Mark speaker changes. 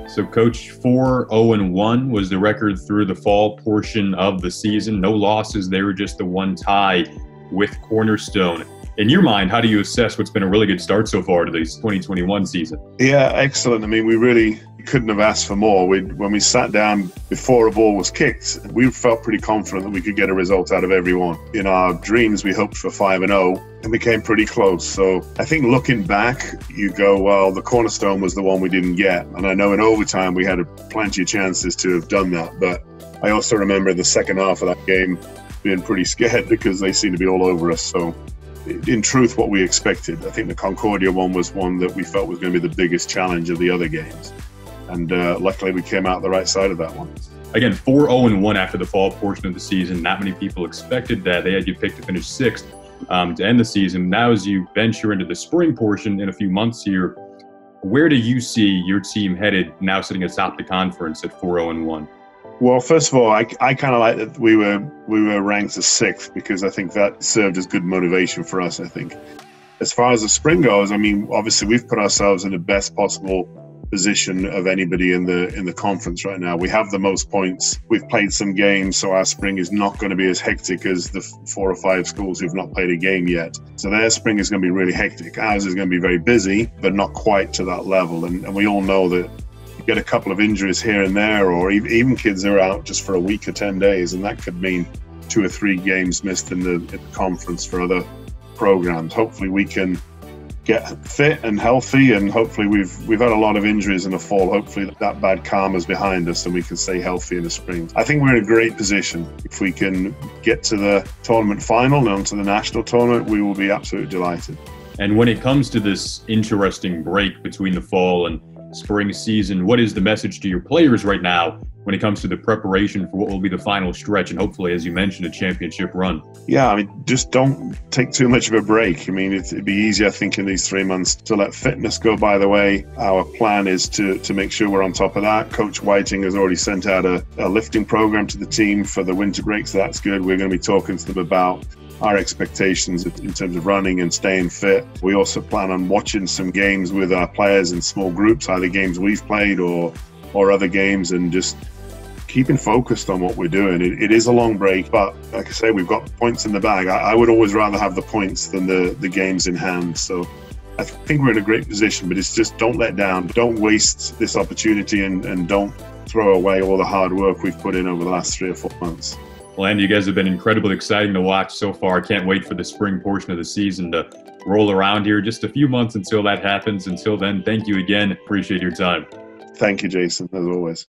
Speaker 1: So, Coach, 4-0-1 was the record through the fall portion of the season. No losses. They were just the one tie with Cornerstone. In your mind, how do you assess what's been a really good start so far to this 2021 season?
Speaker 2: Yeah, excellent. I mean, we really couldn't have asked for more. When we sat down before a ball was kicked, we felt pretty confident that we could get a result out of everyone. In our dreams, we hoped for 5-0 and we came pretty close. So I think looking back, you go, well, the Cornerstone was the one we didn't get. And I know in overtime we had plenty of chances to have done that. But I also remember the second half of that game being pretty scared because they seemed to be all over us. So in truth, what we expected. I think the Concordia one was one that we felt was going to be the biggest challenge of the other games. And luckily, we came out the right side of that one.
Speaker 1: Again, 4-0-1 after the fall portion of the season. Not many people expected that. They had you picked to finish sixth to end the season. Now, as you venture into the spring portion in a few months here, where do you see your team headed now sitting atop the conference at 4-0-1?
Speaker 2: Well, first of all, I kind of like that we were ranked as sixth because I think that served as good motivation for us, I think. As far as the spring goes, I mean, obviously, we've put ourselves in the best possible position of anybody in the conference right now. We have the most points. We've played some games, so our spring is not going to be as hectic as the 4 or 5 schools who've not played a game yet. So their spring is going to be really hectic. Ours is going to be very busy, but not quite to that level. And we all know that you get a couple of injuries here and there, or even kids are out just for a week or 10 days, and that could mean 2 or 3 games missed in the conference for other programs. Hopefully we can get fit and healthy, and hopefully we've had a lot of injuries in the fall. Hopefully that bad karma's behind us and we can stay healthy in the spring. I think we're in a great position. If we can get to the tournament final and onto the national tournament, we will be absolutely delighted.
Speaker 1: And when it comes to this interesting break between the fall and spring season, what is the message to your players right now when it comes to the preparation for what will be the final stretch and hopefully, as you mentioned, a championship run?
Speaker 2: Yeah, I mean, just don't take too much of a break. I mean, it'd be easy, I think, in these 3 months to let fitness go by the way. Our plan is to make sure we're on top of that. Coach Whiting has already sent out a lifting program to the team for the winter break, so that's good. We're going to be talking to them about our expectations in terms of running and staying fit. We also plan on watching some games with our players in small groups, either games we've played or other games, and just keeping focused on what we're doing. It is a long break, but like I say, we've got points in the bag. I would always rather have the points than the games in hand. So I think we're in a great position, but it's just don't let down. Don't waste this opportunity and don't throw away all the hard work we've put in over the last 3 or 4 months.
Speaker 1: Well, Andy, you guys have been incredibly exciting to watch so far. I can't wait for the spring portion of the season to roll around here. Just a few months until that happens. Until then, thank you again. Appreciate your time.
Speaker 2: Thank you, Jason, as always.